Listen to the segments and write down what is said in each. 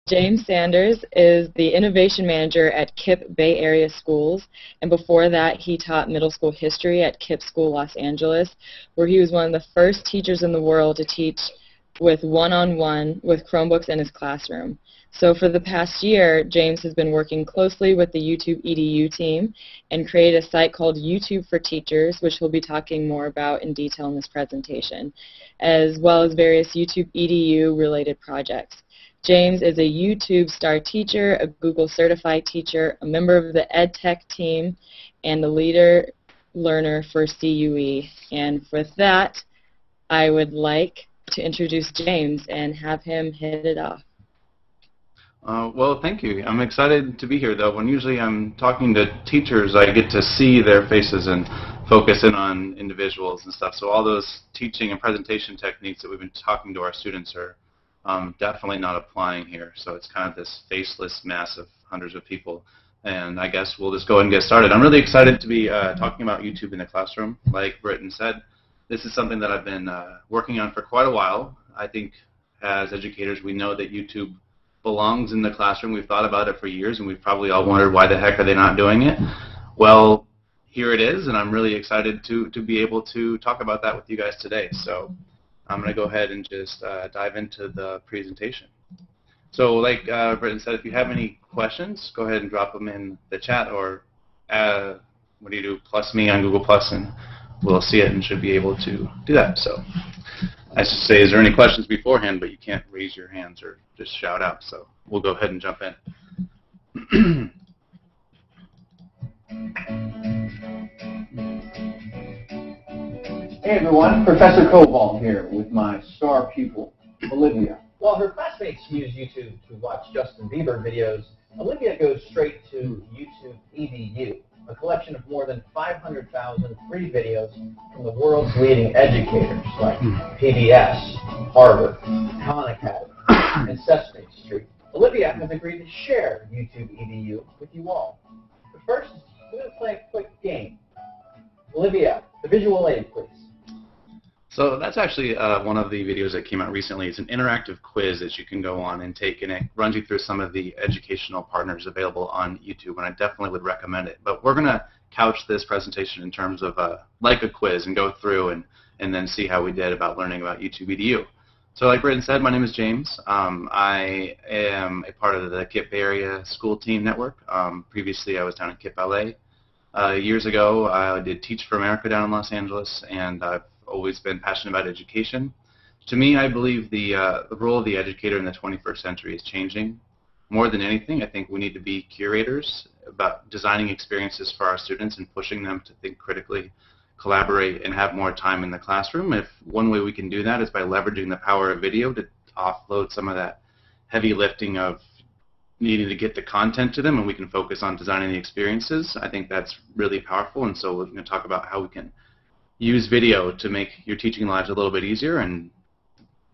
James Sanders is the Innovation Manager at KIPP Bay Area Schools, and before that he taught middle school history at KIPP School Los Angeles, where he was one of the first teachers in the world to teach with one-on-one with Chromebooks in his classroom. So for the past year, James has been working closely with the YouTube EDU team and created a site called YouTube for Teachers, which we'll be talking more about in detail in this presentation, as well as various YouTube EDU related projects. James is a YouTube Star Teacher, a Google Certified Teacher, a member of the EdTech team, and the Leader Learner for CUE. And with that, I would like to introduce James and have him hit it off. Well, thank you. I'm excited to be here, though. When usually I'm talking to teachers, I get to see their faces and focus in on individuals and stuff. So all those teaching and presentation techniques that we've been talking to our students are definitely not applying here. So it's kind of this faceless mass of hundreds of people. And I guess we'll just go ahead and get started. I'm really excited to be talking about YouTube in the classroom. Like Britton said, this is something that I've been working on for quite a while. I think as educators, we know that YouTube belongs in the classroom. We've thought about it for years, and we've probably all wondered why the heck are they not doing it. Well, here it is, and I'm really excited to be able to talk about that with you guys today. So I'm going to go ahead and just dive into the presentation. So like Britton said, if you have any questions, go ahead and drop them in the chat, or what do you do, plus me on Google Plus, and we'll see it and should be able to do that. So I should say, is there any questions beforehand, but you can't raise your hands or just shout out. So we'll go ahead and jump in. Hey everyone, Professor Koval here with my star pupil, Olivia. While her classmates use YouTube to watch Justin Bieber videos, Olivia goes straight to YouTube EDU, a collection of more than 500,000 free videos from the world's leading educators like PBS, Harvard, Khan Academy, and Sesame Street. Olivia has agreed to share YouTube EDU with you all. But first, we're going to play a quick game. Olivia, the visual aid, please. So that's actually one of the videos that came out recently. It's an interactive quiz that you can go on and take, and it runs you through some of the educational partners available on YouTube, and I definitely would recommend it. But we're going to couch this presentation in terms of like a quiz and go through and then see how we did about learning about YouTube EDU. So like Britton said, my name is James. I am a part of the KIPP Bay Area School Team Network. Previously I was down in KIPP LA. Years ago I did Teach for America down in Los Angeles, and I've always been passionate about education. To me, I believe the role of the educator in the 21st century is changing. More than anything, I think we need to be curators about designing experiences for our students and pushing them to think critically, collaborate, and have more time in the classroom. If one way we can do that is by leveraging the power of video to offload some of that heavy lifting of needing to get the content to them, and we can focus on designing the experiences, I think that's really powerful. And so we're going to talk about how we can use video to make your teaching lives a little bit easier, and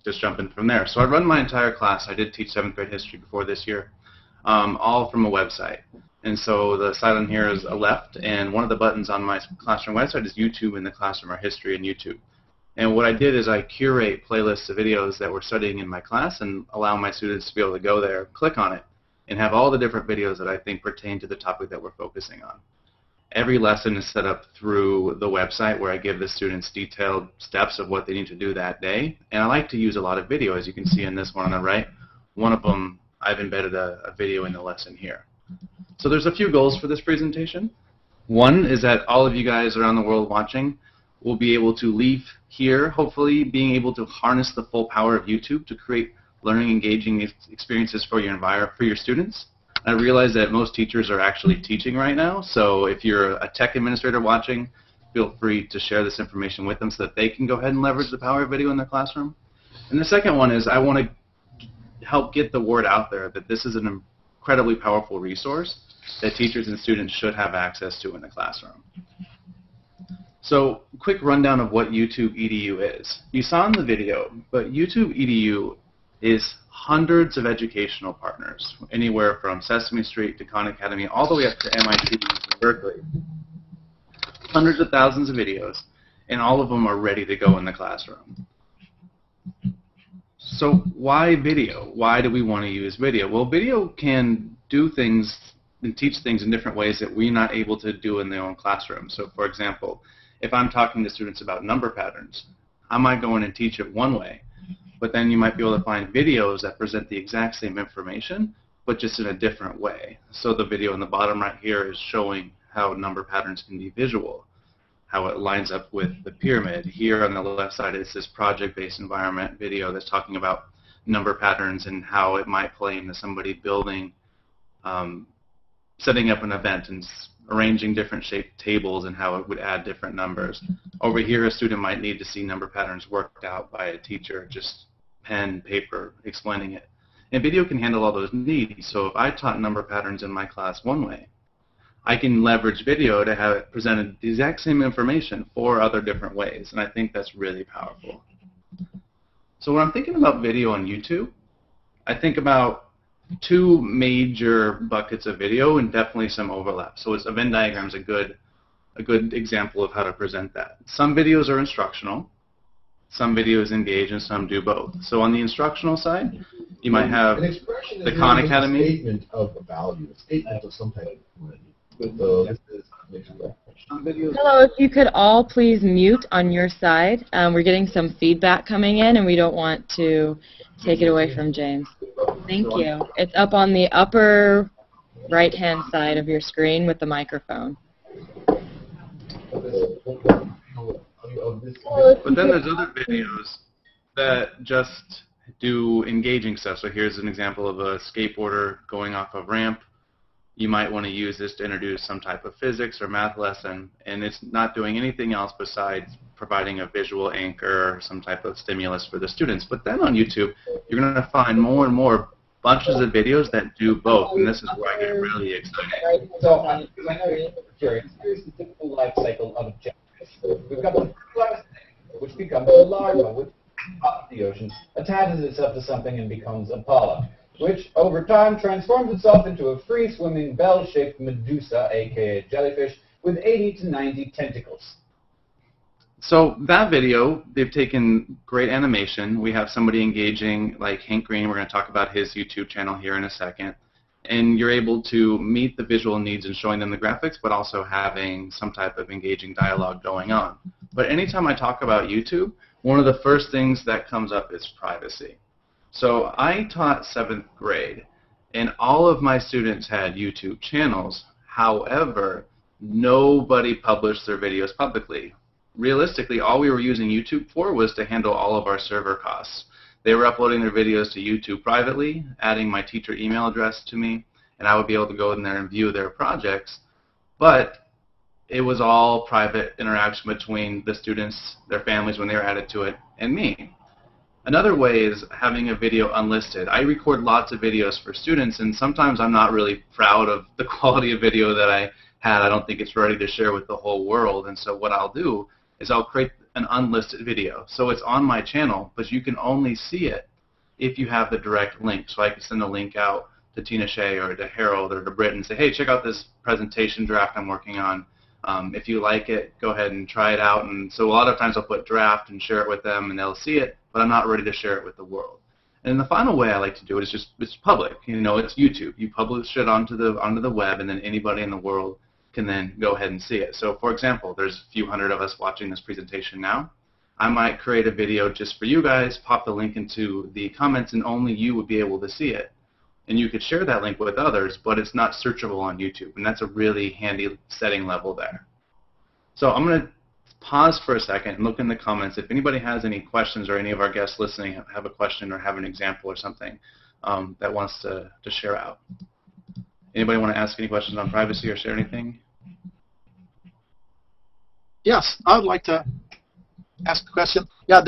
just jump in from there. So I run my entire class. I did teach 7th grade history before this year, all from a website. And so the side on here is a left, and one of the buttons on my classroom website is YouTube in the classroom, or history in YouTube. And what I did is I curate playlists of videos that we're studying in my class and allow my students to be able to go there, click on it, and have all the different videos that I think pertain to the topic that we're focusing on. Every lesson is set up through the website, where I give the students detailed steps of what they need to do that day. And I like to use a lot of video, as you can see in this one on the right. One of them, I've embedded a video in the lesson here. So there's a few goals for this presentation. One is that all of you guys around the world watching will be able to leave here, hopefully being able to harness the full power of YouTube to create learning, engaging experiences for your students. I realize that most teachers are actually teaching right now, so if you're a tech administrator watching, feel free to share this information with them so that they can go ahead and leverage the power of video in their classroom. And the second one is I want to help get the word out there that this is an incredibly powerful resource that teachers and students should have access to in the classroom. So, quick rundown of what YouTube EDU is. You saw in the video, but YouTube EDU is hundreds of educational partners, anywhere from Sesame Street to Khan Academy, all the way up to MIT and Berkeley. Hundreds of thousands of videos, and all of them are ready to go in the classroom. So why video? Why do we want to use video? Well, video can do things and teach things in different ways that we're not able to do in their own classroom. So for example, if I'm talking to students about number patterns, I might go in and teach it one way, but then you might be able to find videos that present the exact same information, but just in a different way. So the video in the bottom right here is showing how number patterns can be visual, how it lines up with the pyramid. Here on the left side is this project-based environment video that's talking about number patterns and how it might play into somebody building, setting up an event and arranging different shaped tables and how it would add different numbers. Over here, a student might need to see number patterns worked out by a teacher, just pen, paper, explaining it. And video can handle all those needs. So if I taught number patterns in my class one way, I can leverage video to have it presented the exact same information 4 other different ways, and I think that's really powerful. So when I'm thinking about video on YouTube, I think about 2 major buckets of video and definitely some overlap. So a Venn diagram is a good example of how to present that. Some videos are instructional, some videos engage, and some do both. So on the instructional side, you might have the Khan Academy. A statement of value, a statement of some type of value. Hello, if you could all please mute on your side. We're getting some feedback coming in, and we don't want to take it away from James. Thank you. It's up on the upper right-hand side of your screen with the microphone. But then there's other videos that just do engaging stuff. So here's an example of a skateboarder going off a ramp. You might want to use this to introduce some type of physics or math lesson, and it's not doing anything else besides providing a visual anchor or some type of stimulus for the students. But then on YouTube, you're going to find more and more bunches of videos that do both, and this is where I get really excited. So I know you're curious. Here's the typical life cycle of a jellyfish. We've got the first stage, which becomes a larva, which up the ocean, attaches itself to something and becomes a polyp, which over time transforms itself into a free-swimming, bell-shaped medusa, aka jellyfish, with 80 to 90 tentacles. So that video, they've taken great animation. We have somebody engaging like Hank Green. We're going to talk about his YouTube channel here in a second. And you're able to meet the visual needs in showing them the graphics, but also having some type of engaging dialogue going on. But anytime I talk about YouTube, one of the first things that comes up is privacy. So I taught 7th grade, and all of my students had YouTube channels. However, nobody published their videos publicly. Realistically, all we were using YouTube for was to handle all of our server costs. They were uploading their videos to YouTube privately, adding my teacher email address to me, and I would be able to go in there and view their projects. But it was all private interaction between the students, their families when they were added to it, and me. Another way is having a video unlisted. I record lots of videos for students, and sometimes I'm not really proud of the quality of video that I had. I don't think it's ready to share with the whole world, and so what I'll do is I'll create an unlisted video. So it's on my channel, but you can only see it if you have the direct link. So I can send a link out to Tina Shea or to Harold or to Britt and say, hey, check out this presentation draft I'm working on. If you like it, go ahead and try it out. And so a lot of times I'll put draft and share it with them, and they'll see it, but I'm not ready to share it with the world. And the final way I like to do it is just, it's public. You know, it's YouTube. You publish it onto the web, and then anybody in the world can then go ahead and see it. So for example, there's a few hundred of us watching this presentation now. I might create a video just for you guys, pop the link into the comments, and only you would be able to see it. And you could share that link with others, but it's not searchable on YouTube, and that's a really handy setting level there. So I'm going to pause for a second and look in the comments. If anybody has any questions, or any of our guests listening have a question or have an example or something that wants to share out. Anybody want to ask any questions on privacy or share anything? Yes, I would like to ask a question. Yeah,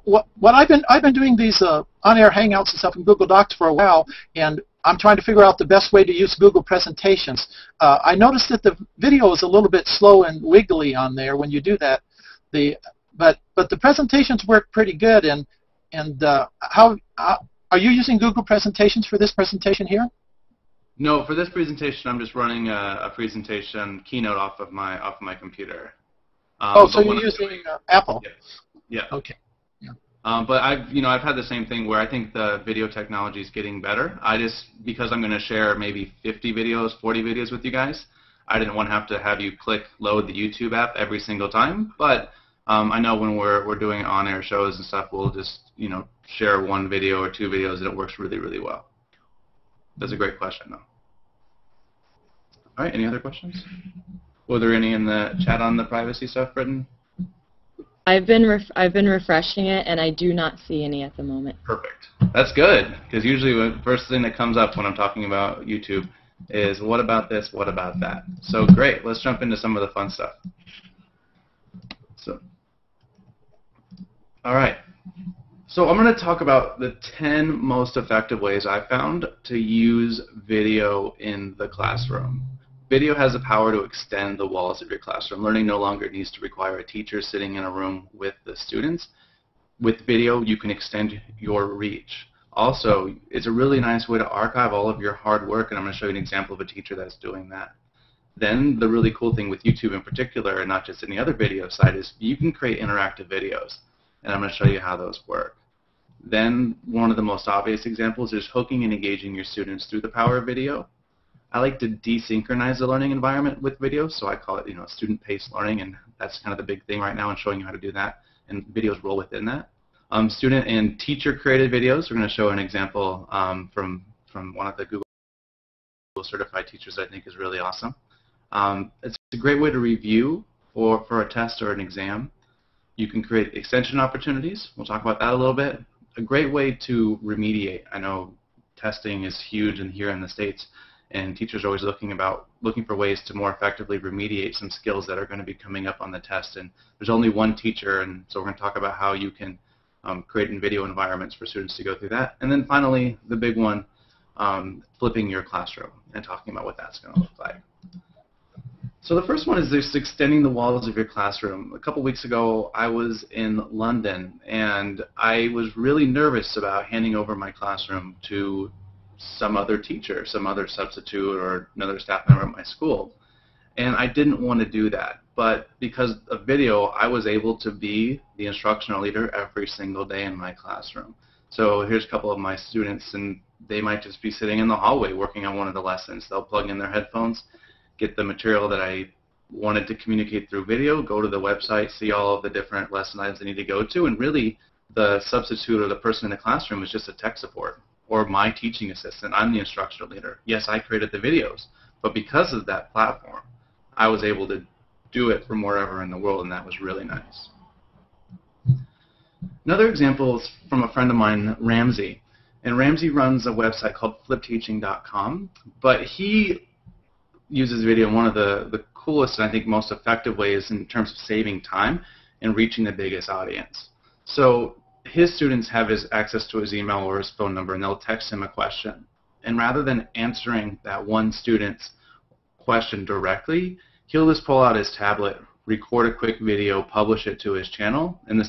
what I've been doing these on-air hangouts and stuff in Google Docs for a while, and I'm trying to figure out the best way to use Google presentations. I noticed that the video is a little bit slow and wiggly on there when you do that. But the presentations work pretty good. And how are you using Google presentations for this presentation here? No, for this presentation, I'm just running a presentation keynote off of my computer. So you're using Apple? Yes. Yeah. Okay. Yeah. But I've had the same thing where I think the video technology is getting better. Because I'm going to share maybe 50 videos, 40 videos with you guys, I didn't want to have you click load the YouTube app every single time. But I know when we're doing on-air shows and stuff, we'll just share one video or two videos, and it works really, really well. That's a great question, though. All right, any other questions? Were there any in the chat on the privacy stuff, Britton? I've been refreshing it, and I do not see any at the moment. Perfect. That's good, because usually the first thing that comes up when I'm talking about YouTube is what about this, what about that? So great, let's jump into some of the fun stuff. All right. So I'm going to talk about the 10 most effective ways I found to use video in the classroom. Video has the power to extend the walls of your classroom. Learning no longer needs to require a teacher sitting in a room with the students. With video, you can extend your reach. Also, it's a really nice way to archive all of your hard work, and I'm going to show you an example of a teacher that's doing that. Then the really cool thing with YouTube in particular, and not just any other video site, is you can create interactive videos, and I'm going to show you how those work. Then one of the most obvious examples is hooking and engaging your students through the power of video. I like to desynchronize the learning environment with video, so I call it student-paced learning, and that's kind of the big thing right now, and showing you how to do that, and videos roll within that. Student and teacher-created videos. We're going to show an example from one of the Google certified teachers that I think is really awesome. It's a great way to review for a test or an exam. You can create extension opportunities. We'll talk about that a little bit. A great way to remediate. I know testing is huge here in the States, and teachers are always looking for ways to more effectively remediate some skills that are going to be coming up on the test. And there's only one teacher, and so we're going to talk about how you can create video environments for students to go through that. And then finally, the big one, flipping your classroom and talking about what that's going to look like. So the first one is just extending the walls of your classroom. A couple weeks ago, I was in London, and I was really nervous about handing over my classroom to some other teacher, some other substitute, or another staff member at my school. And I didn't want to do that. But because of video, I was able to be the instructional leader every single day in my classroom. So here's a couple of my students, and they might just be sitting in the hallway working on one of the lessons. They'll plug in their headphones, get the material that I wanted to communicate through video, go to the website, see all of the different lesson items they need to go to, and really the substitute or the person in the classroom is just a tech support or my teaching assistant. I'm the instructional leader. Yes, I created the videos, but because of that platform, I was able to do it from wherever in the world, and that was really nice. Another example is from a friend of mine, Ramsey. And Ramsey runs a website called flipteaching.com, but he uses video in one of the coolest and I think most effective ways in terms of saving time and reaching the biggest audience. So his students have access to his email or his phone number, and they'll text him a question. And rather than answering that one student's question directly, he'll just pull out his tablet, record a quick video, publish it to his channel, and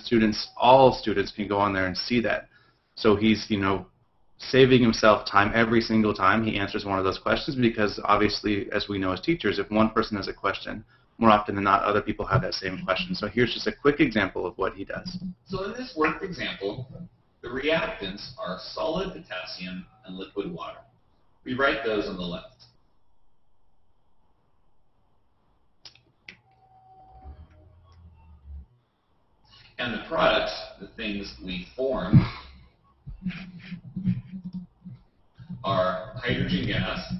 all students can go on there and see that. So he's, saving himself time every single time he answers one of those questions, because obviously, as we know as teachers, if one person has a question, more often than not, other people have that same question. So here's just a quick example of what he does. So in this worked example, the reactants are solid potassium and liquid water. We write those on the left. And the products, the things we form, are hydrogen gas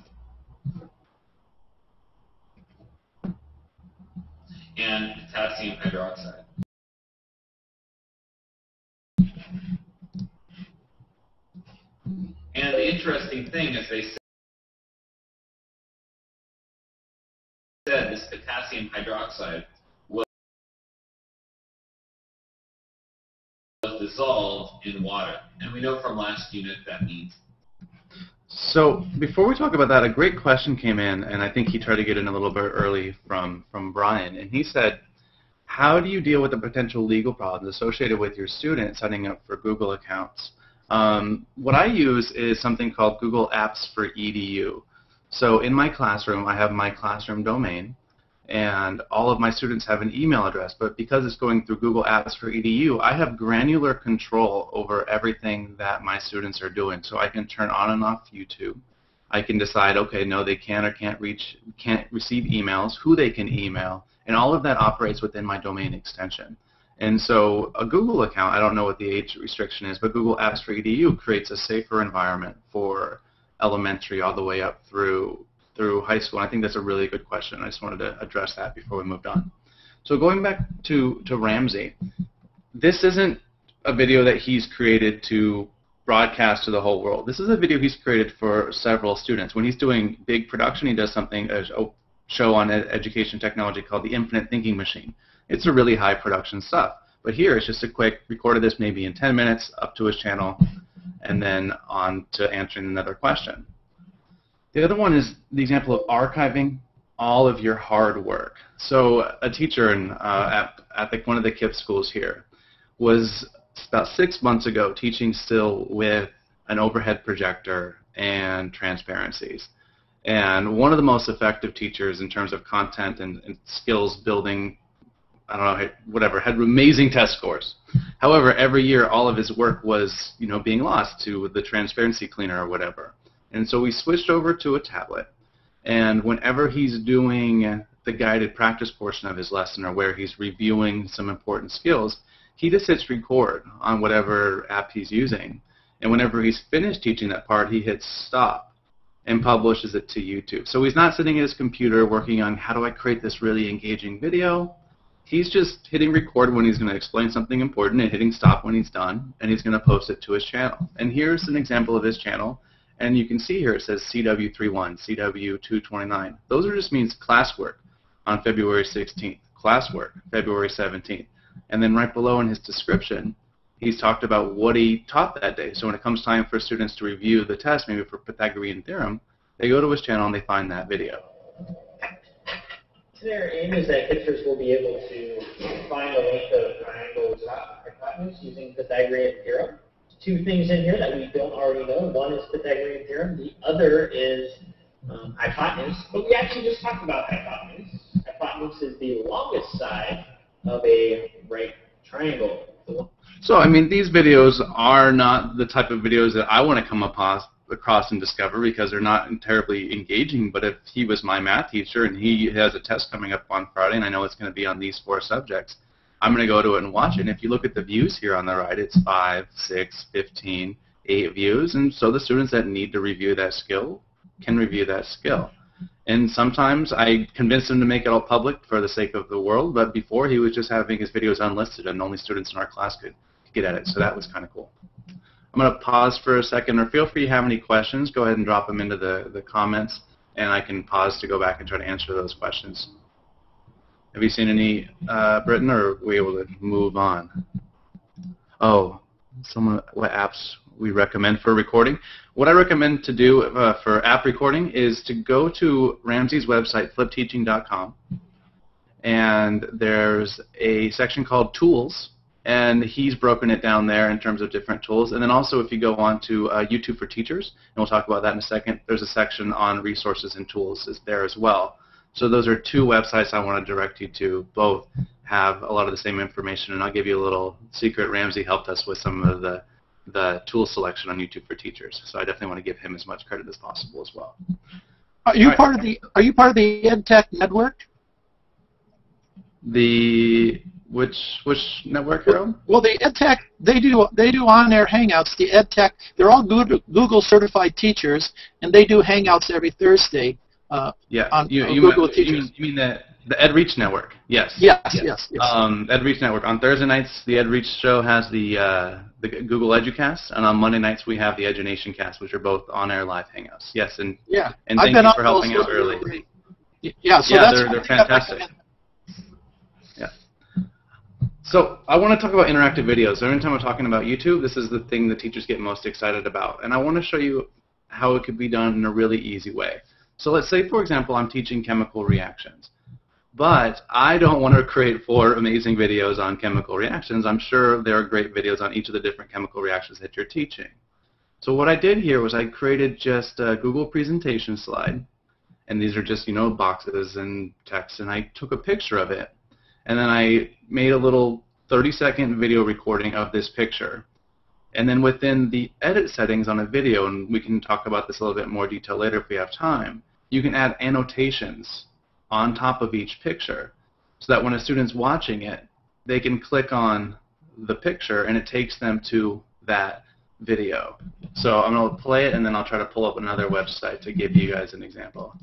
and potassium hydroxide. And the interesting thing is they said this potassium hydroxide was dissolved in water. And we know from last unit that means. So before we talk about that, a great question came in, and I think he tried to get in a little bit early from Brian. And he said, how do you deal with the potential legal problems associated with your students signing up for Google accounts? What I use is something called Google Apps for EDU. So in my classroom, I have my classroom domain, and all of my students have an email address, but because it's going through Google Apps for EDU, I have granular control over everything that my students are doing. So I can turn on and off YouTube. I can decide, okay, no, they can or can't receive emails, who they can email, and all of that operates within my domain extension. And so a Google account, I don't know what the age restriction is, but Google Apps for EDU creates a safer environment for elementary all the way up through high school. And I think that's a really good question. I just wanted to address that before we moved on. So going back to Ramsey, this isn't a video that he's created to broadcast to the whole world. This is a video he's created for several students. When he's doing big production, he does something, a show on education technology called the Infinite Thinking Machine. It's a really high production stuff. But here it's just a quick, recorded this maybe in 10 minutes, up to his channel, and then on to answering another question. The other one is the example of archiving all of your hard work. So a teacher at one of the KIPP schools here was about 6 months ago teaching still with an overhead projector and transparencies. And one of the most effective teachers in terms of content and skills building, I don't know, whatever, had amazing test scores. However, every year all of his work was, being lost to the transparency cleaner or whatever. And so we switched over to a tablet. And whenever he's doing the guided practice portion of his lesson or where he's reviewing some important skills, he just hits record on whatever app he's using. And whenever he's finished teaching that part, he hits stop and publishes it to YouTube. So he's not sitting at his computer working on how do I create this really engaging video. He's just hitting record when he's going to explain something important and hitting stop when he's done, and he's going to post it to his channel. And here's an example of his channel. And you can see here it says CW31, CW229. Those are just means classwork on February 16th, classwork February 17th. And then right below in his description, he's talked about what he taught that day. So when it comes time for students to review the test, maybe for Pythagorean theorem, they go to his channel and they find that video. Their aim is that kids will be able to find the length of triangles hypotenuse using Pythagorean theorem. Two things in here that we don't already know. One is Pythagorean theorem. The other is hypotenuse. But we actually just talked about hypotenuse. Hypotenuse is the longest side of a right triangle. So, I mean, these videos are not the type of videos that I want to come across and discover because they're not terribly engaging. But if he was my math teacher and he has a test coming up on Friday and I know it's going to be on these 4 subjects, I'm going to go to it and watch it. And if you look at the views here on the right, it's 5, 6, 15, 8 views. And so the students that need to review that skill can review that skill. And sometimes I convince him to make it all public for the sake of the world, but before he was just having his videos unlisted and only students in our class could get at it. So that was kind of cool. I'm going to pause for a second, or feel free to have any questions. Go ahead and drop them into the comments, and I can pause to go back and try to answer those questions. Have you seen any, Britton, or are we able to move on? Oh, what apps we recommend for recording? What I recommend to do for app recording is to go to Ramsey's website, flipteaching.com, and there's a section called Tools, and he's broken it down there in terms of different tools. And then also if you go on to YouTube for Teachers, and we'll talk about that in a second, there's a section on resources and tools there as well. So those are 2 websites I want to direct you to. Both have a lot of the same information, and I'll give you a little secret. Ramsey helped us with some of the tool selection on YouTube for Teachers. So I definitely want to give him as much credit as possible as well. Are you part of the EdTech network? Which network, Harold? Well, the EdTech, they do on-air Hangouts. The EdTech, they're all Google certified teachers, and they do Hangouts every Thursday. Yeah, on you Google Teachers. You mean the EdReach network? Yes. Yes. EdReach network. On Thursday nights, the EdReach show has the Google EduCast, and on Monday nights we have the EduNation Cast, which are both on-air live Hangouts. Yes, and thank you for helping out early. Yeah, so they're fantastic. Yeah. So I want to talk about interactive videos. Every time I'm talking about YouTube, this is the thing that teachers get most excited about, and I want to show you how it could be done in a really easy way. So let's say, for example, I'm teaching chemical reactions, but I don't want to create 4 amazing videos on chemical reactions. I'm sure there are great videos on each of the different chemical reactions that you're teaching. So what I did here was I created just a Google presentation slide, and these are just, you know, boxes and text, and I took a picture of it, and then I made a little 30-second video recording of this picture. And then within the edit settings on a video, and we can talk about this a little bit more detail later if we have time, you can add annotations on top of each picture so that when a student's watching it, they can click on the picture and it takes them to that video. So I'm going to play it and then I'll try to pull up another website to give you guys an example.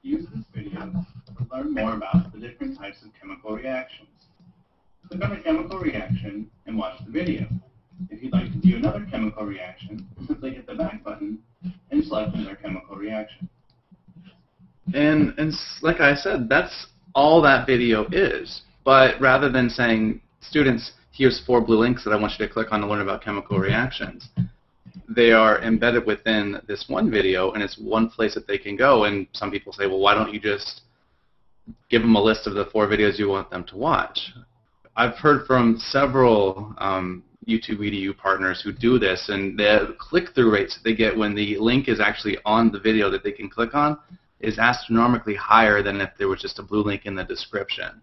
Use this video to learn more about the different types of chemical reactions. Click on a chemical reaction and watch the video. If you'd like to view another chemical reaction, simply hit the back button and select another chemical reaction. And like I said, that's all that video is. But rather than saying, students, here's 4 blue links that I want you to click on to learn about chemical reactions, they are embedded within this one video, and it's one place that they can go. And some people say, well, why don't you just give them a list of the 4 videos you want them to watch? I've heard from several YouTube EDU partners who do this, and the click-through rates they get when the link is actually on the video that they can click on is astronomically higher than if there was just a blue link in the description.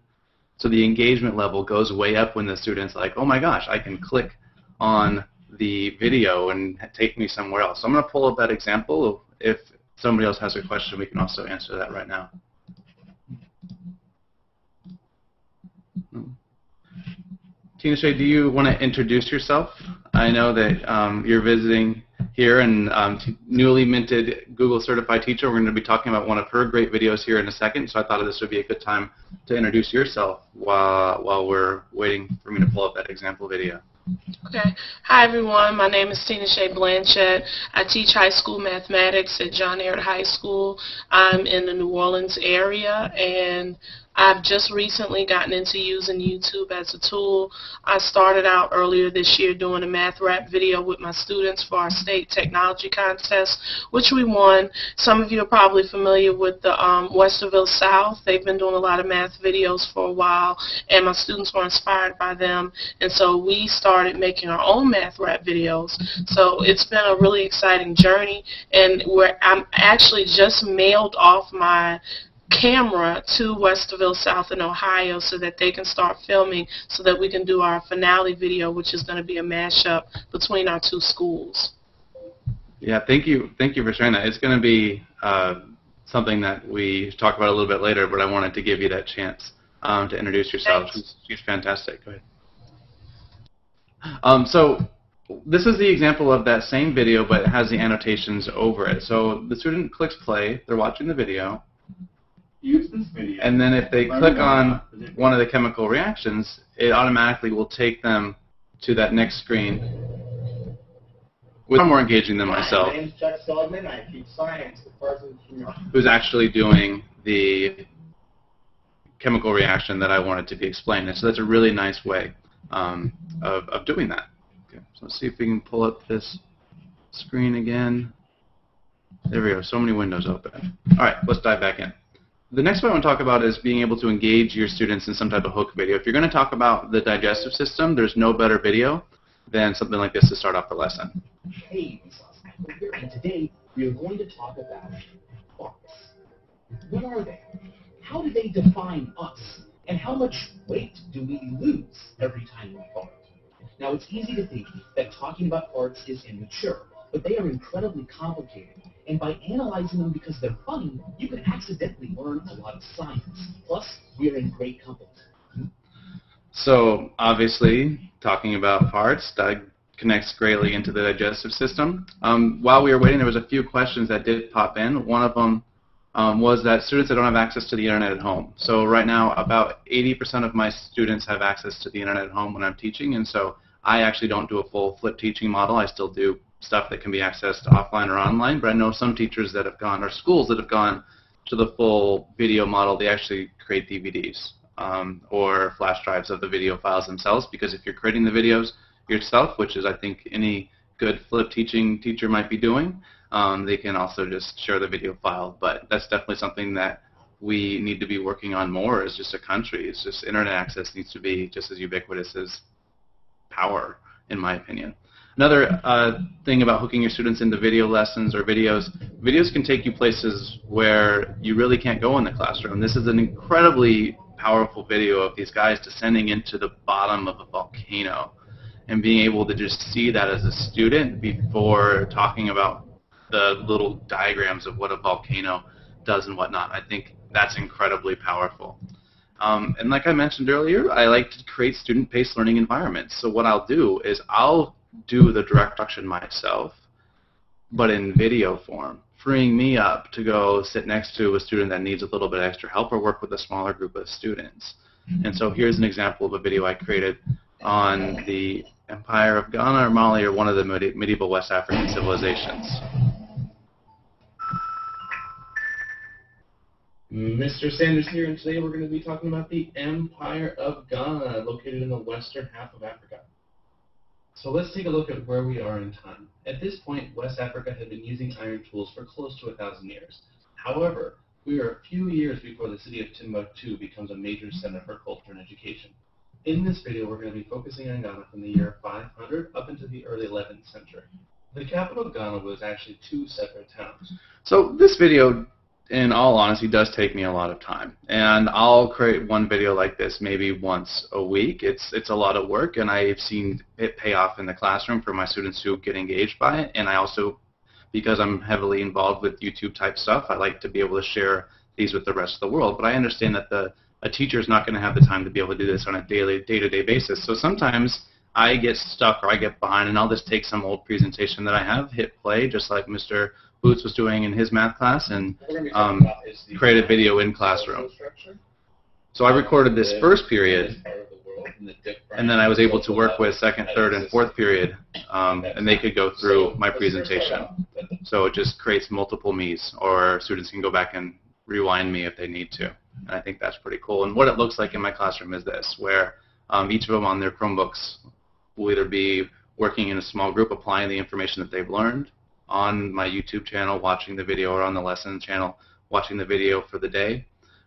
So the engagement level goes way up when the student's like, oh my gosh, I can click on the video and take me somewhere else. So I'm going to pull up that example. If somebody else has a question, we can also answer that right now. Tina Shay, do you want to introduce yourself? I know that you're visiting here and newly minted Google certified teacher. We're going to be talking about one of her great videos here in a second, so I thought this would be a good time to introduce yourself while we're waiting for me to pull up that example video. Okay. Hi, everyone. My name is Tina Shay Blanchett. I teach high school mathematics at John Ehret High School. I'm in the New Orleans area, and I've just recently gotten into using YouTube as a tool. I started out earlier this year doing a math rap video with my students for our state technology contest, which we won. Some of you are probably familiar with the Westerville South. They've been doing a lot of math videos for a while, and my students were inspired by them, and so we started making our own math rap videos. So it's been a really exciting journey, and I'm actually just mailed off my camera to Westerville South in Ohio so that they can start filming so that we can do our finale video, which is going to be a mashup between our 2 schools. Yeah, thank you for sharing that. It's going to be something that we talk about a little bit later, but I wanted to give you that chance to introduce yourself. She's fantastic. Go ahead. So this is the example of that same video, but it has the annotations over it. So the student clicks play, they're watching the video, Use this video. And then if they click on one of the chemical reactions, it automatically will take them to that next screen. With more engaging than myself, My name's Chuck Seligman. I teach science. who's actually doing the chemical reaction that I wanted to be explained. And so that's a really nice way of doing that. Okay, so let's see if we can pull up this screen again. There we go. So many windows open. All right, let's dive back in. The next one I want to talk about is being able to engage your students in some type of hook video. If you're going to talk about the digestive system, there's no better video than something like this to start off the lesson. Hey, and today we are going to talk about farts. What are they? How do they define us? And how much weight do we lose every time we fart? Now, it's easy to think that talking about farts is immature, but they are incredibly complicated. And by analyzing them because they're funny, you can accidentally learn a lot of science. Plus, we're in great company. So, obviously, talking about farts, that connects greatly into the digestive system. While we were waiting, there was a few questions that did pop in. One of them was that students that don't have access to the internet at home. So right now, about 80% of my students have access to the internet at home when I'm teaching, and so I actually don't do a full flip teaching model. I still do stuff that can be accessed offline or online, but I know some teachers that have gone, or schools that have gone to the full video model, they actually create DVDs or flash drives of the video files themselves, because if you're creating the videos yourself, which is I think any good flip teaching teacher might be doing, they can also just share the video file. But that's definitely something that we need to be working on more as just a country. It's just internet access needs to be just as ubiquitous as power, in my opinion. Another thing about hooking your students into video lessons or videos can take you places where you really can't go in the classroom. This is an incredibly powerful video of these guys descending into the bottom of a volcano and being able to just see that as a student before talking about the little diagrams of what a volcano does and whatnot. I think that's incredibly powerful. And like I mentioned earlier, I like to create student-paced learning environments. So what I'll do is I'll do the direct instruction myself, but in video form, freeing me up to go sit next to a student that needs a little bit extra help or work with a smaller group of students. And so here's an example of a video I created on the Empire of Ghana or Mali, or one of the medieval West African civilizations. Mr. Sanders here, and today we're going to be talking about the Empire of Ghana, located in the western half of Africa. So let's take a look at where we are in time. At this point, West Africa had been using iron tools for close to 1,000 years. However, we are a few years before the city of Timbuktu becomes a major center for culture and education. In this video, we're going to be focusing on Ghana from the year 500 up into the early 11th century. The capital of Ghana was actually 2 separate towns. So this video, in all honesty, does take me a lot of time, and I'll create one video like this maybe once a week. It's a lot of work, and I've seen it pay off in the classroom for my students who get engaged by it. And I also, because I'm heavily involved with YouTube type stuff, I like to be able to share these with the rest of the world. But I understand that a teacher is not going to have the time to be able to do this on a day-to-day basis. So sometimes I get stuck or I get behind, and I'll just take some old presentation that I have, hit play, just like Mr. Boots was doing in his math class, and create a video in classroom. So I recorded this first period, and then I was able to work with second, third, and fourth period, and they could go through my presentation. So it just creates multiple me's, or students can go back and rewind me if they need to. And I think that's pretty cool. And what it looks like in my classroom is this, where each of them on their Chromebooks will either be working in a small group, applying the information that they've learned, on my YouTube channel, watching the video, or on the lesson channel, watching the video for the day,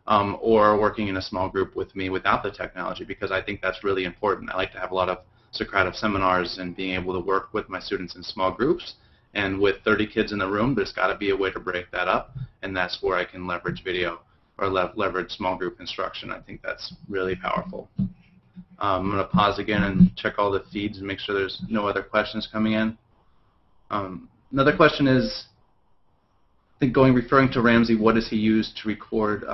or working in a small group with me without the technology, because I think that's really important. I like to have a lot of Socratic seminars and being able to work with my students in small groups. And with 30 kids in the room, there's got to be a way to break that up, and that's where I can leverage video or leverage small group instruction. I think that's really powerful. I'm going to pause again and check all the feeds and make sure there's no other questions coming in. Another question is, I think referring to Ramsey, what does he use to record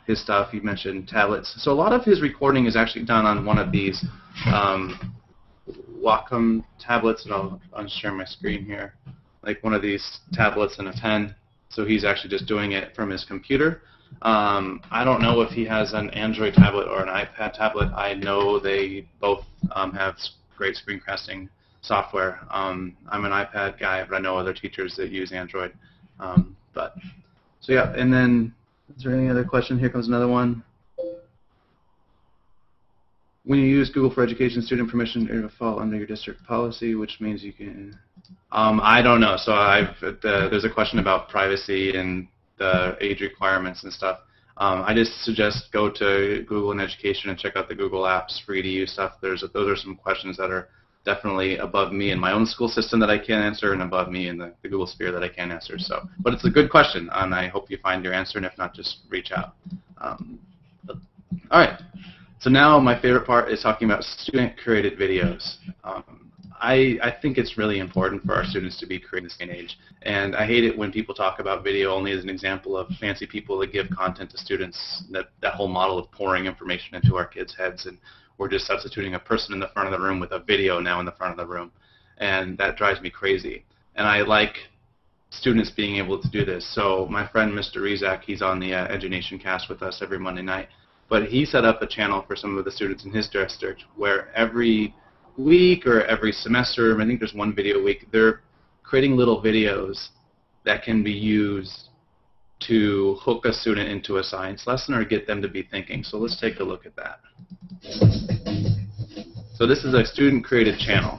his stuff? He mentioned tablets. So a lot of his recording is actually done on one of these Wacom tablets, and I'll share my screen here, like one of these tablets and a pen. So he's actually just doing it from his computer. I don't know if he has an Android tablet or an iPad tablet. I know they both have great screencasting software. I'm an iPad guy, but I know other teachers that use Android. So yeah, and then is there any other question? Here comes another one. When you use Google for Education, student permission will fall under your district policy, which means you can. I don't know. So there's a question about privacy and the age requirements and stuff. I just suggest go to Google and Education and check out the Google Apps for EDU stuff. Those are some questions that are definitely above me in my own school system that I can't answer, and above me in the Google sphere that I can't answer. So, but it's a good question, and I hope you find your answer, and if not, just reach out. All right. So now my favorite part is talking about student-created videos. I think it's really important for our students to be creating this day and age, and I hate it when people talk about video only as an example of fancy people that give content to students, that whole model of pouring information into our kids' heads, and we're just substituting a person in the front of the room with a video now in the front of the room, and that drives me crazy. And I like students being able to do this. So my friend Mr. Rezak, he's on the EduNation cast with us every Monday night, but he set up a channel for some of the students in his district where every week or every semester, I think there's one video a week, they're creating little videos that can be used to hook a student into a science lesson or get them to be thinking. So let's take a look at that. So this is a student-created channel.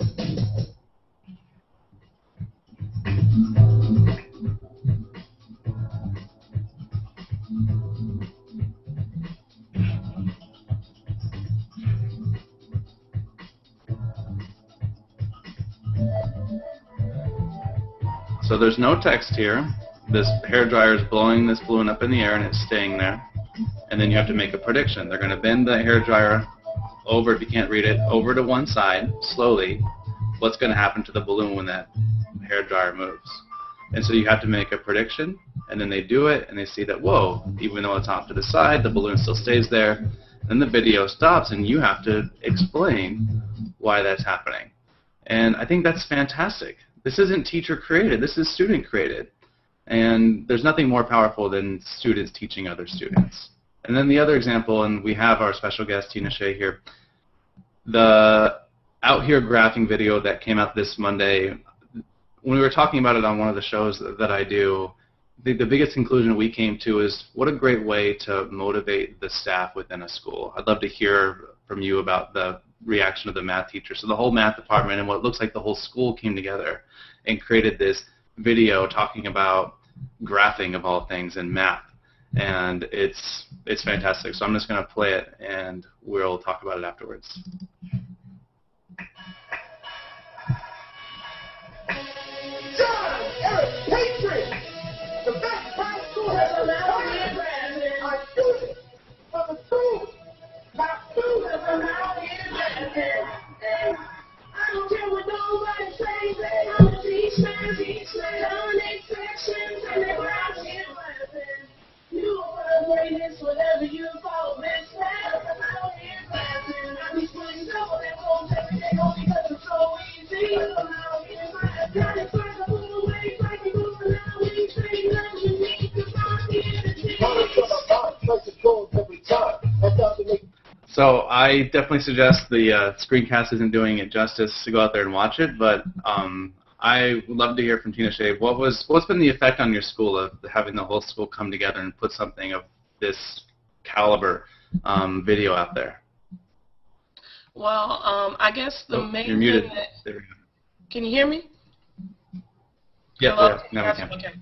So there's no text here. This hairdryer is blowing this balloon up in the air and it's staying there. And then you have to make a prediction. They're going to bend the hairdryer over, if you can't read it, over to one side slowly. What's going to happen to the balloon when that hairdryer moves? And so you have to make a prediction, and then they do it, and they see that, whoa, even though it's off to the side, the balloon still stays there. Then the video stops, and you have to explain why that's happening. And I think that's fantastic. This isn't teacher created. This is student created. And there's nothing more powerful than students teaching other students. And then the other example, and we have our special guest, Tina Shea, here, the Out Here graphing video that came out this Monday. When we were talking about it on one of the shows that I do, the biggest conclusion we came to is what a great way to motivate the staff within a school. I'd love to hear from you about the reaction of the math teacher. So the whole math department and what looks like the whole school came together and created this video talking about graphing of all things in math. And it's fantastic. So I'm just going to play it and we'll talk about it afterwards. John, Eric, Patriot, the best private school has allowed our students for the school. My students are now in I don't care what nobody says. I'm a teacher, on sections, and they're out here laughing. You are greatness, whatever you call this class. I'm out here laughing. I be putting double that won't every day only because it's so easy. I'm out here laughing. Got it first, I put away, like you do, and now we say nothing unique, because I'm here to teach. So I definitely suggest the screencast isn't doing it justice to go out there and watch it, but I would love to hear from Tina Shea. What's been the effect on your school of having the whole school come together and put something of this caliber video out there? Well, I guess the main you're muted. thing that, There we go. can you hear me? Yeah, now we can. Okay.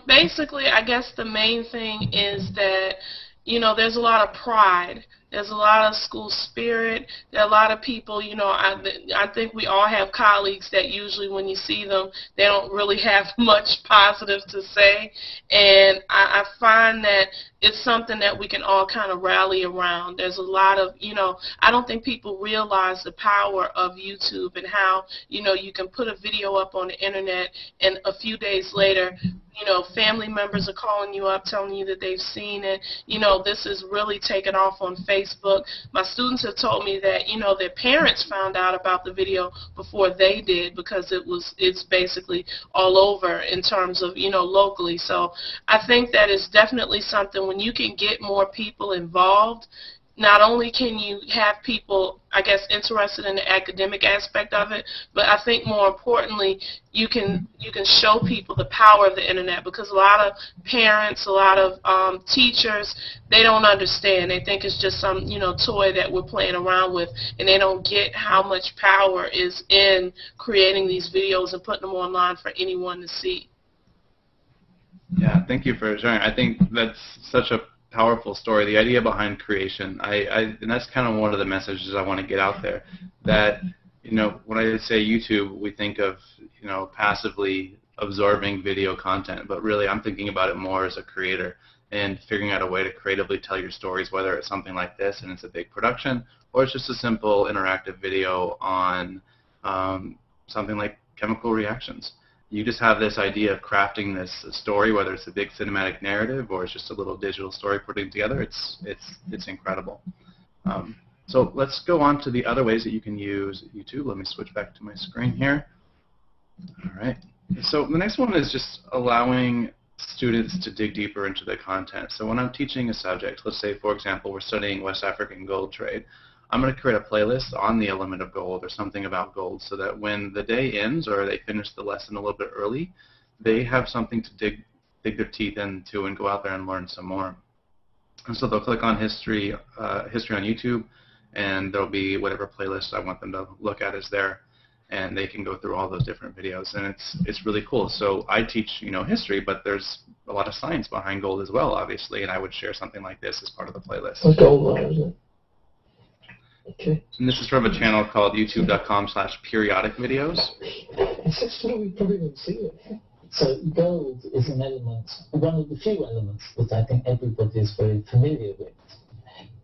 Basically, I guess the main thing is that, you know, there's a lot of pride. There's a lot of school spirit. There are a lot of people, you know, I think we all have colleagues that usually when you see them, they don't really have much positive to say. And I find that it's something that we can all kind of rally around. There's a lot of, you know, I don't think people realize the power of YouTube and how, you know, you can put a video up on the internet and a few days later, you know, family members are calling you up telling you that they've seen it. You know, this is really taken off on Facebook. My students have told me that, you know, their parents found out about the video before they did because it's basically all over in terms of, you know, locally. So I think that is definitely something when you can get more people involved. Not only can you have people, I guess, interested in the academic aspect of it, but I think more importantly, you can show people the power of the internet, because a lot of parents, a lot of teachers, they don't understand. They think it's just some, you know, toy that we're playing around with, and they don't get how much power is in creating these videos and putting them online for anyone to see. Yeah, thank you for sharing. I think that's such a powerful story, the idea behind creation. And that's kind of one of the messages I want to get out there, that, you know, when I say YouTube, we think of, you know, passively absorbing video content, but really I'm thinking about it more as a creator and figuring out a way to creatively tell your stories, whether it's something like this and it's a big production, or it's just a simple interactive video on something like chemical reactions. You just have this idea of crafting this story, whether it's a big cinematic narrative or it's just a little digital story putting together. It's incredible. So let's go on to the other ways that you can use YouTube. Let me switch back to my screen here. All right. So the next one is just allowing students to dig deeper into the content. So when I'm teaching a subject, let's say, for example, we're studying West African gold trade, I'm going to create a playlist on the element of gold or something about gold so that when the day ends or they finish the lesson a little bit early, they have something to dig their teeth into and go out there and learn some more. And so they'll click on history on YouTube, and there'll be whatever playlist I want them to look at is there, and they can go through all those different videos, and it's really cool. So I teach, you know, history, but there's a lot of science behind gold as well, obviously, and I would share something like this as part of the playlist. What gold line is it? Okay. And this is from a channel called youtube.com/periodicvideos. We probably didn't see it. So gold is an element, one of the few elements that I think everybody is very familiar with.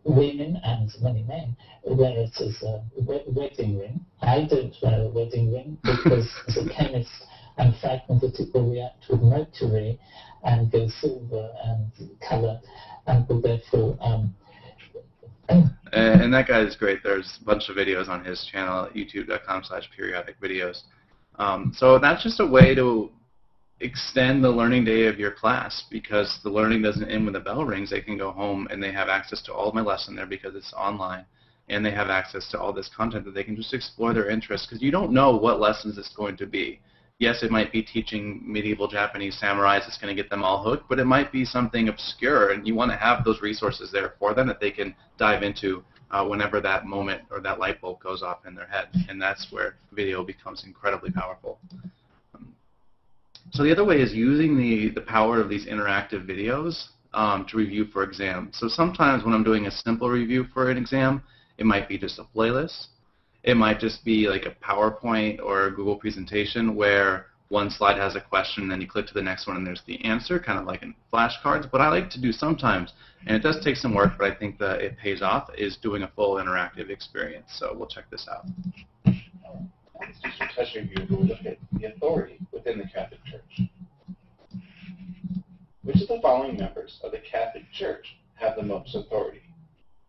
Women and many men wear it as a wedding ring. I don't wear a wedding ring because as a chemist I'm frightened that it will react with mercury and go silver and colour and will therefore and that guy is great. There's a bunch of videos on his channel at youtube.com/periodicvideos. So that's just a way to extend the learning day of your class, because the learning doesn't end when the bell rings. They can go home and they have access to all of my lesson there because it's online, and they have access to all this content that they can just explore their interests, because you don't know what lessons it's going to be. Yes, it might be teaching medieval Japanese samurais that's going to get them all hooked, but it might be something obscure, and you want to have those resources there for them that they can dive into whenever that moment or that light bulb goes off in their head, and that's where video becomes incredibly powerful. So the other way is using the power of these interactive videos to review for exams. So sometimes when I'm doing a simple review for an exam, it might be just a playlist. It might just be like a PowerPoint or a Google presentation where one slide has a question, and then you click to the next one and there's the answer, kind of like in flashcards. But I like to do sometimes, and it does take some work, but I think that it pays off, is doing a full interactive experience. So we'll check this out. Let's do some test review where we look at the authority within the Catholic Church. Which of the following members of the Catholic Church have the most authority?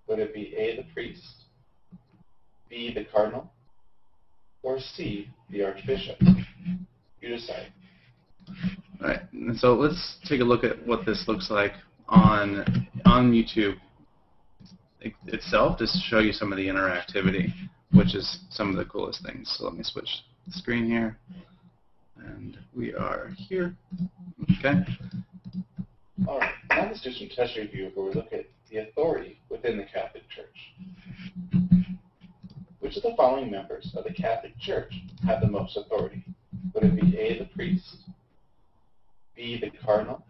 Would it be A, the priest, B, the cardinal, or C, the archbishop? You decide. All right, and so let's take a look at what this looks like on YouTube itself, just to show you some of the interactivity, which is some of the coolest things. So let me switch the screen here, and we are here. Okay. All right, now let's do some test review where we look at the authority within the Catholic Church. Which of the following members of the Catholic Church have the most authority? Would it be A, the priest, B, the cardinal,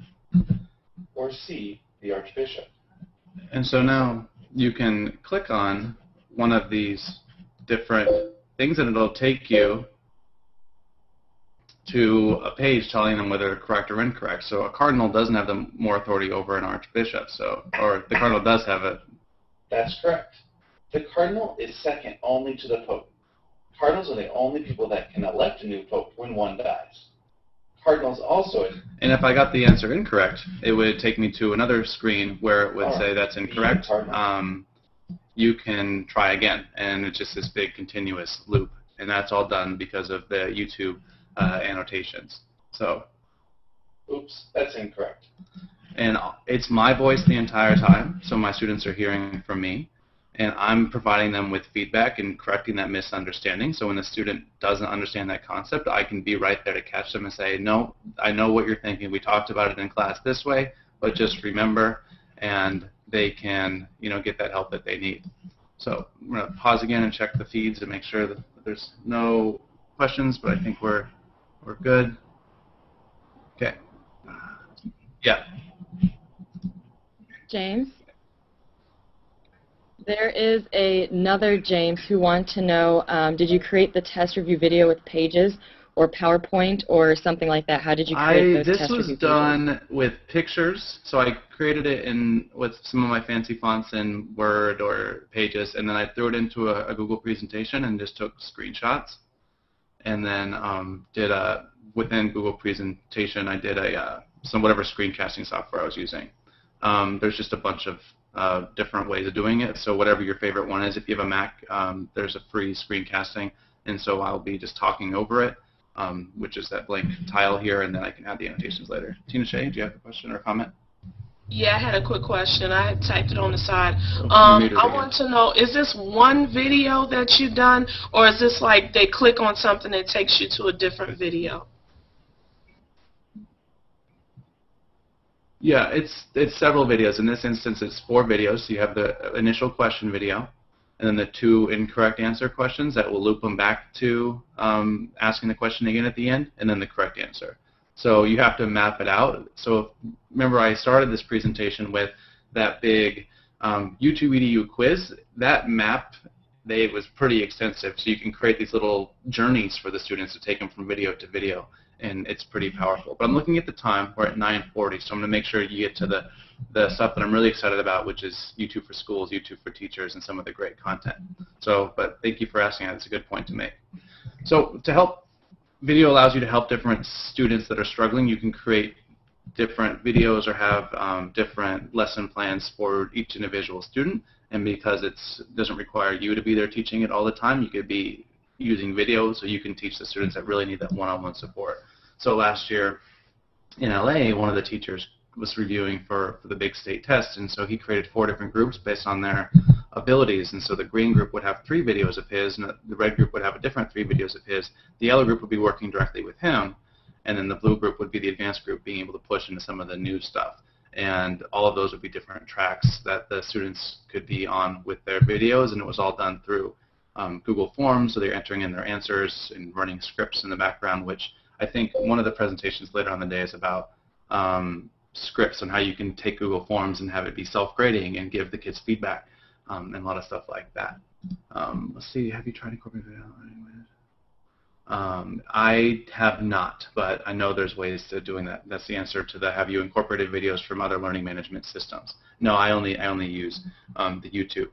or C, the archbishop? And so now you can click on one of these different things, and it'll take you to a page telling them whether they're correct or incorrect. So a cardinal doesn't have the more authority over an archbishop, or the cardinal does have it. That's correct. The cardinal is second only to the pope. Cardinals are the only people that can elect a new pope when one dies. Cardinals also... And if I got the answer incorrect, it would take me to another screen where it would say that's incorrect. You can try again, and it's just this big continuous loop, and that's all done because of the YouTube annotations. So, oops, that's incorrect. And it's my voice the entire time, so my students are hearing from me, and I'm providing them with feedback and correcting that misunderstanding. So when the student doesn't understand that concept, I can be right there to catch them and say, no, I know what you're thinking. We talked about it in class this way, but just remember, and they can, get that help that they need. So I'm going to pause again and check the feeds and make sure that there's no questions, but I think we're good. Okay. Yeah. James? There is another James who wants to know, did you create the test review video with pages or PowerPoint or something like that? How did you create those test review videos? This was done with pictures, so I created it with some of my fancy fonts in Word or Pages, and then I threw it into a Google presentation and just took screenshots. And then within Google presentation, I did whatever screencasting software I was using. There's just a bunch of different ways of doing it. So whatever your favorite one is, if you have a Mac, there's a free screencasting, and so I'll be just talking over it, which is that blank tile here, and then I can add the annotations later. Tina Shay, do you have a question or a comment? Yeah, I had a quick question. I had typed it on the side. I want to know, is this one video that you've done, or is this like they click on something that takes you to a different video? Yeah, it's several videos. In this instance, it's 4 videos. So you have the initial question video, and then the 2 incorrect answer questions that will loop them back to asking the question again at the end, and then the correct answer. So you have to map it out. So remember, I started this presentation with that big YouTube EDU quiz. That map it was pretty extensive. So you can create these little journeys for the students to take them from video to video, and it's pretty powerful. But I'm looking at the time. We're at 9:40, so I'm going to make sure you get to the stuff that I'm really excited about, which is YouTube for schools, YouTube for teachers, and some of the great content. So, but thank you for asking that. It's a good point to make. So to help, video allows you to help different students that are struggling. You can create different videos or have different lesson plans for each individual student. And because it doesn't require you to be there teaching it all the time, you could be using video so you can teach the students that really need that one-on-one support. So last year in LA, one of the teachers was reviewing for the big state test, and so he created 4 different groups based on their abilities. And so the green group would have 3 videos of his, and the red group would have a different 3 videos of his. The yellow group would be working directly with him, and then the blue group would be the advanced group being able to push into some of the new stuff. And all of those would be different tracks that the students could be on with their videos, and it was all done through Google Forms, so they're entering in their answers and running scripts in the background, which I think one of the presentations later on the day is about scripts and how you can take Google Forms and have it be self-grading and give the kids feedback and a lot of stuff like that. Let's see, have you tried incorporating video? I have not, but I know there's ways to doing that. That's the answer to the have you incorporated videos from other learning management systems. No, I only use the YouTube.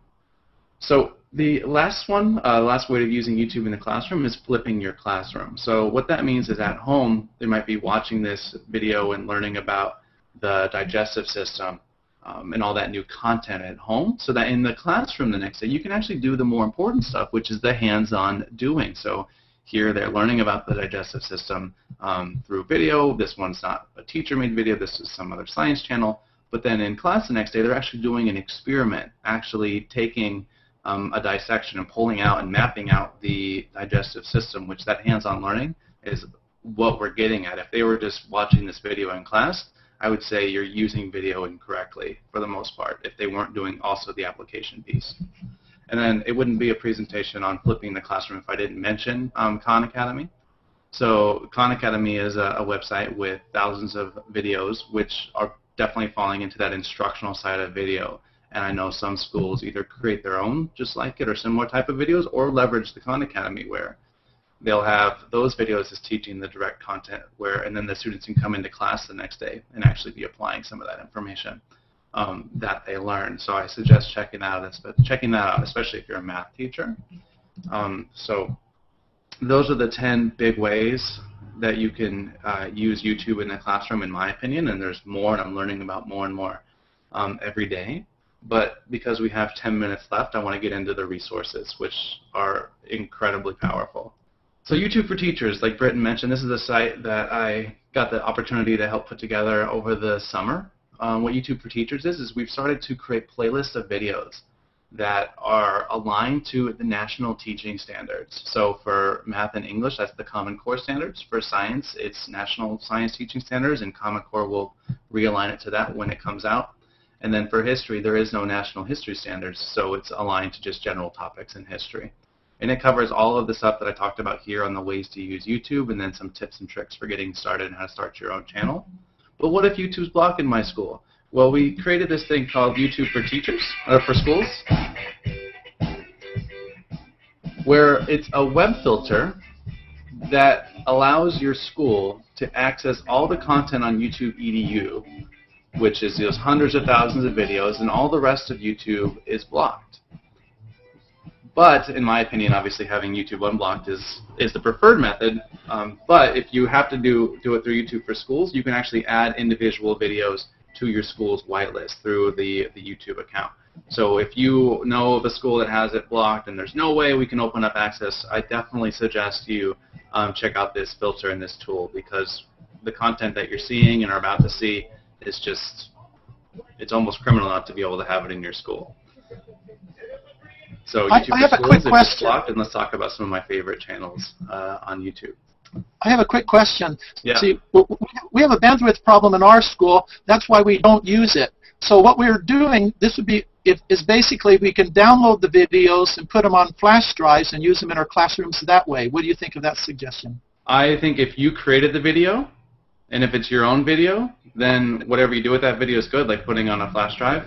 So the last one, last way of using YouTube in the classroom is flipping your classroom. So what that means is at home, they might be watching this video and learning about the digestive system and all that new content at home, so that in the classroom the next day you can actually do the more important stuff, which is the hands-on doing. So here they're learning about the digestive system through video. This one's not a teacher-made video. This is some other science channel. But then in class the next day, they're actually doing an experiment, actually taking a dissection and pulling out and mapping out the digestive system, which that hands-on learning is what we're getting at. If they were just watching this video in class, I would say you're using video incorrectly for the most part if they weren't doing also the application piece. And then it wouldn't be a presentation on flipping the classroom if I didn't mention Khan Academy. So Khan Academy is a website with thousands of videos, which are definitely falling into that instructional side of video. And I know some schools either create their own just like it or similar type of videos, or leverage the Khan Academy where they'll have those videos as teaching the direct content, and then the students can come into class the next day and actually be applying some of that information that they learn. So I suggest checking that out, especially if you're a math teacher. So those are the 10 big ways that you can use YouTube in the classroom, in my opinion, and there's more, and I'm learning about more and more every day. But because we have 10 minutes left, I want to get into the resources, which are incredibly powerful. So YouTube for Teachers, like Britton mentioned, this is a site that I got the opportunity to help put together over the summer. What YouTube for Teachers is we've started to create playlists of videos that are aligned to the national teaching standards. So for math and English, that's the Common Core standards. For science, it's National Science Teaching Standards, and Common Core will realign it to that when it comes out. And then for history, there is no national history standards, so it's aligned to just general topics in history. And it covers all of the stuff that I talked about here on the ways to use YouTube, and then some tips and tricks for getting started and how to start your own channel. But what if YouTube's blocking my school? Well, we created this thing called YouTube for Teachers, or for schools, where it's a web filter that allows your school to access all the content on YouTube EDU, which is those hundreds of thousands of videos, and all the rest of YouTube is blocked. But in my opinion, obviously having YouTube unblocked is the preferred method. But if you have to do it through YouTube for Schools, you can actually add individual videos to your school's whitelist through the YouTube account. So if you know of a school that has it blocked and there's no way we can open up access, I definitely suggest you check out this filter and this tool, because the content that you're seeing and are about to see is just, it's almost criminal not to be able to have it in your school. So YouTube I have for a quick Schools, question. Blocked, and let's talk about some of my favorite channels on YouTube. I have a quick question. Yeah. See, we have a bandwidth problem in our school. That's why we don't use it. So what we're doing, is basically we can download the videos and put them on flash drives and use them in our classrooms that way. What do you think of that suggestion? I think if you created the video, and if it's your own video, then whatever you do with that video is good, like putting on a flash drive.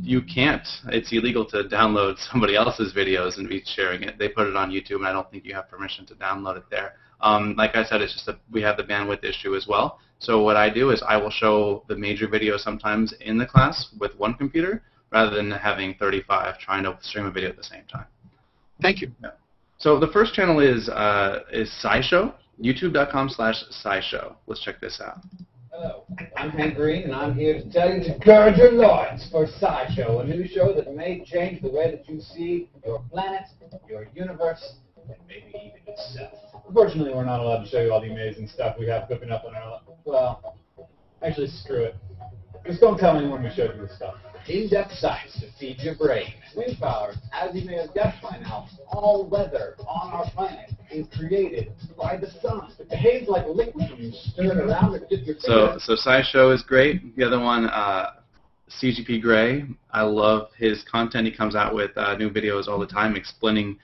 You can't. It's illegal to download somebody else's videos and be sharing it. They put it on YouTube, and I don't think you have permission to download it there. Like I said, it's just that we have the bandwidth issue as well. So what I do is I will show the major videos sometimes in the class with one computer rather than having 35 trying to stream a video at the same time. Thank you. Yeah. So the first channel is SciShow, youtube.com/SciShow. Let's check this out. Hello, I'm Hank Green, and I'm here to tell you to gird your loins for SciShow, a new show that may change the way that you see your planet, your universe, and maybe even yourself. Unfortunately, we're not allowed to show you all the amazing stuff we have cooking up on our... Well, actually, screw it. Just don't tell me when we show you this stuff. In-depth science to feed your brain. Wind power, as you may have guessed by now, all weather on our planet is created by the sun. It behaves like liquid when you stir it around and dip your finger. So SciShow is great. The other one, CGP Grey, I love his content. He comes out with new videos all the time explaining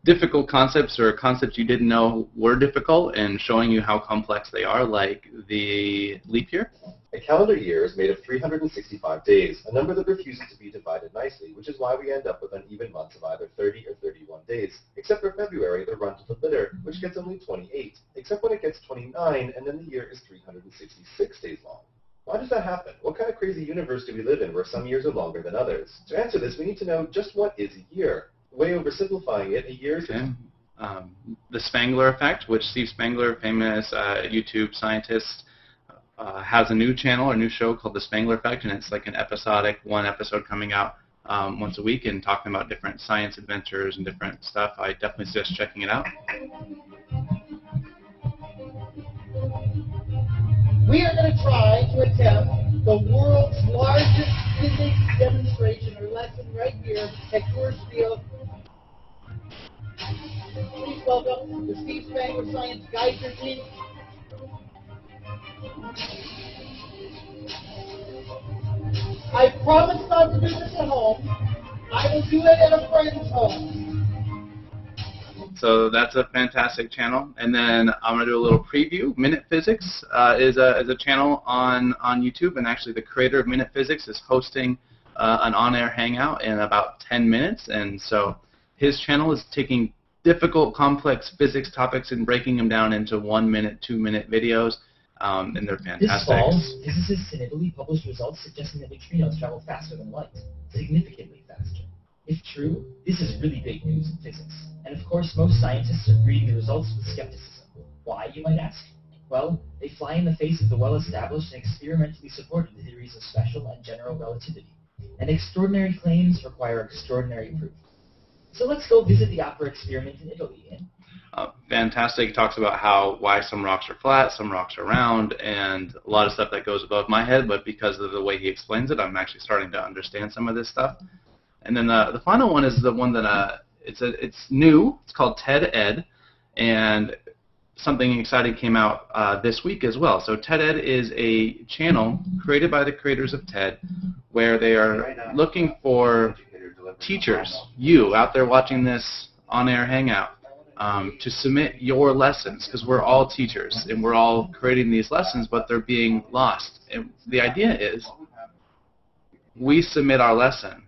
difficult concepts or concepts you didn't know were difficult and showing you how complex they are, like the leap year. A calendar year is made of 365 days, a number that refuses to be divided nicely, which is why we end up with uneven months of either 30 or 31 days, except for February, the run to the litter, which gets only 28, except when it gets 29, and then the year is 366 days long. Why does that happen? What kind of crazy universe do we live in where some years are longer than others? To answer this, we need to know just what is a year. Way oversimplifying it, a year is... Okay. The Spangler effect, which Steve Spangler, famous YouTube scientist, has a new channel or new show called The Spangler Effect, and it's like an episodic, one episode coming out once a week and talking about different science adventures and different stuff. I definitely suggest checking it out. We are going to try to attempt the world's largest physics demonstration or lesson right here at Coors Field. Please welcome the Steve Spangler Science Geyser team. I promise not to do this at home. I will do it at a friend's home. So that's a fantastic channel. And then I'm going to do a little preview. Minute Physics is a channel on YouTube, and actually the creator of Minute Physics is hosting an on-air hangout in about 10 minutes. And so his channel is taking difficult, complex physics topics and breaking them down into 1 minute, 2 minute videos. And they're fantastic. This fall, physicists in Italy published results suggesting that neutrinos travel faster than light, significantly faster. If true, this is really big news in physics. And of course, most scientists are reading the results with skepticism. Why, you might ask? Well, they fly in the face of the well-established and experimentally supported theories of special and general relativity. And extraordinary claims require extraordinary proof. So let's go visit the opera experiment in Italy, Ian. Fantastic. It talks about why some rocks are flat, some rocks are round, and a lot of stuff that goes above my head, but because of the way he explains it, I'm actually starting to understand some of this stuff. And then the final one is the one that it's new. It's called TED Ed, and something exciting came out this week as well. So TED Ed is a channel created by the creators of TED, where they are looking for teachers, you out there watching this on-air hangout, to submit your lessons, because we're all teachers and we're all creating these lessons, but they're being lost. And the idea is we submit our lesson,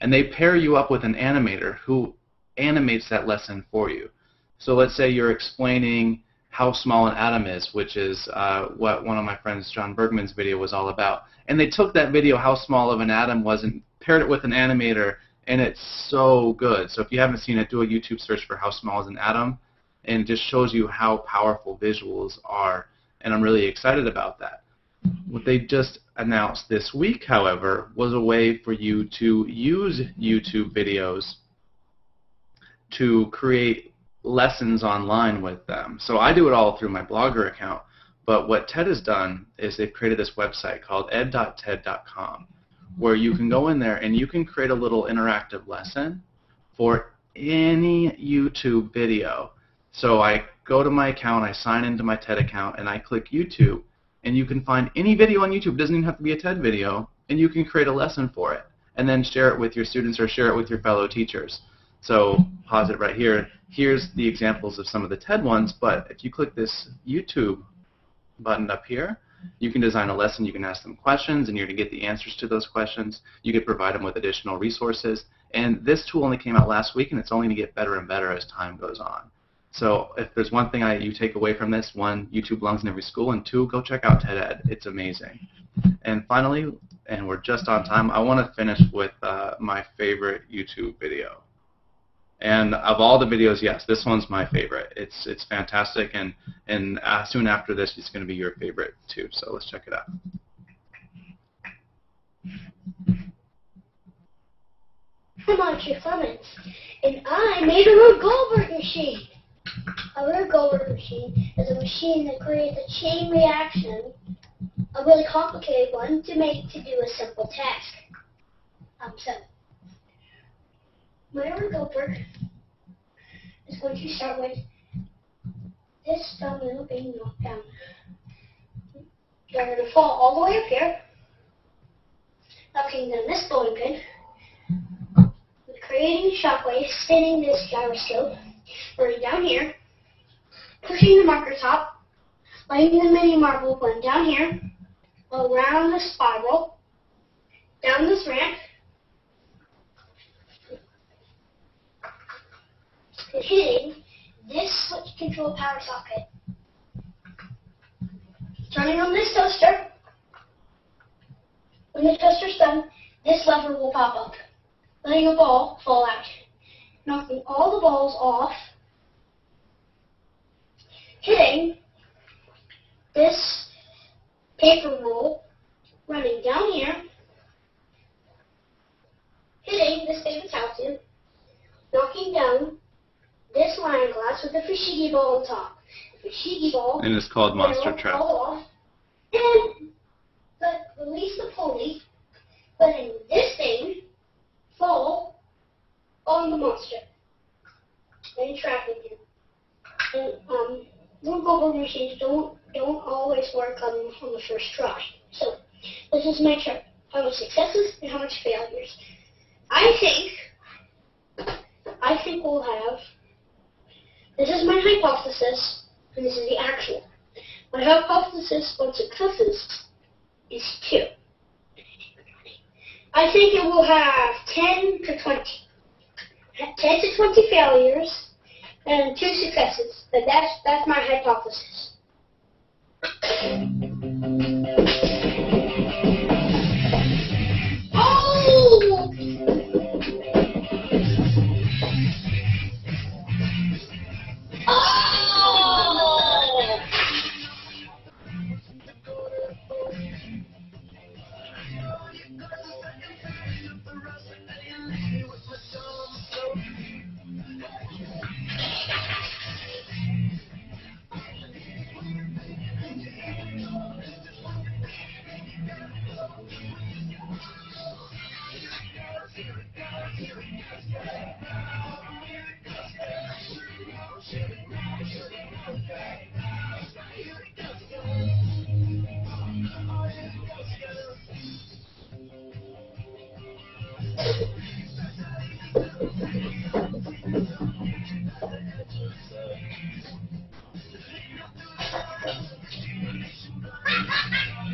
and they pair you up with an animator who animates that lesson for you. So let's say you're explaining how small an atom is, which is what one of my friends, John Bergman's video, was all about. And they took that video, how small of an atom was, and paired it with an animator, and it's so good. So if you haven't seen it, do a YouTube search for how small is an atom, and it just shows you how powerful visuals are, and I'm really excited about that. What they just announced this week, however, was a way for you to use YouTube videos to create lessons online with them. So I do it all through my Blogger account, but what TED has done is they've created this website called ed.ted.com, where you can go in there and you can create a little interactive lesson for any YouTube video. So I go to my account, I sign into my TED account, and I click YouTube, and you can find any video on YouTube. It doesn't even have to be a TED video, and you can create a lesson for it, and then share it with your students or share it with your fellow teachers. So pause it right here. Here's the examples of some of the TED ones, but if you click this YouTube button up here, you can design a lesson, you can ask them questions, and you're going to get the answers to those questions. You can provide them with additional resources. And this tool only came out last week, and it's only going to get better and better as time goes on. So if there's one thing you take away from this, one, YouTube belongs in every school, and two, go check out TED-Ed. It's amazing. And finally, and we're just on time, I want to finish with my favorite YouTube video. And of all the videos, yes, this one's my favorite. It's fantastic, and soon after this, it's going to be your favorite too. So let's check it out. I'm Archie Clements, and I made a Rube Goldberg machine. A Rube Goldberg machine is a machine that creates a chain reaction, a really complicated one, to do a simple task. So, my Rube Goldberg is going to start with this domino being knocked down. They're going to fall all the way up here, knocking down this bowling pin, creating shockwaves, spinning this gyroscope, running down here, pushing the marker top, letting the mini marble run down here, around the spiral, down this ramp, and hitting this switch control power socket. Turning on this toaster. When the toaster's done, this lever will pop up, letting a ball fall out, knocking all the balls off, hitting this paper roll, running down here, hitting this paper towel tube, knocking down this wine glass with the fushigi ball on top. The fushigi ball, and it's called Monster Trap. Off, and release the pulley, letting this thing fall on the monster and trapping him. And Rube Goldberg machines don't always work on the first try. So let's just make sure how much successes and how much failures. I think we'll have. This is my hypothesis, and this is the actual. My hypothesis on successes is 2. I think it will have 10 to 20. 10 to 20 failures and 2 successes. But that's my hypothesis. Oh! Oh!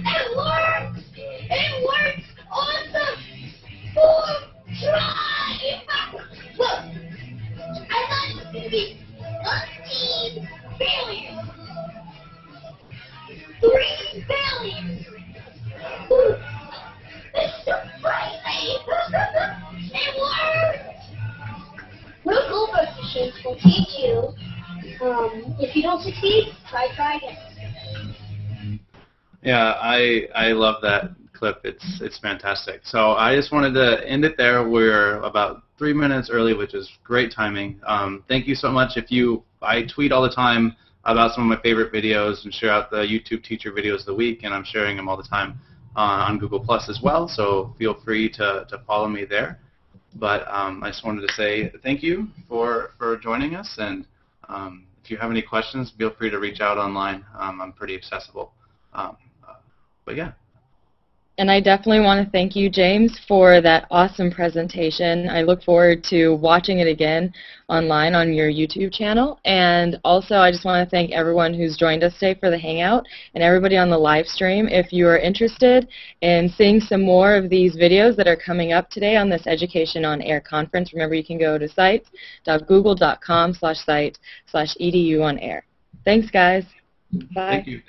It works! It works on the 4th try! Look! I thought it was going to be 13 failures! 3 failures! It's so crazy! It works! Rube Goldberg machines will teach you, if you don't succeed, try again. Yeah, I love that clip. It's fantastic. So I just wanted to end it there. We're about 3 minutes early, which is great timing. Thank you so much. I tweet all the time about some of my favorite videos and share out the YouTube teacher videos of the week, and I'm sharing them all the time on Google Plus as well. So feel free to follow me there. But I just wanted to say thank you for joining us, and if you have any questions, feel free to reach out online. I'm pretty accessible. But yeah. And I definitely want to thank you, James, for that awesome presentation. I look forward to watching it again online on your YouTube channel. And also, I just want to thank everyone who's joined us today for the Hangout and everybody on the live stream. If you are interested in seeing some more of these videos that are coming up today on this Education on Air conference, remember you can go to sites.google.com/site/EDUOnAir. Thanks, guys. Bye. Thank you.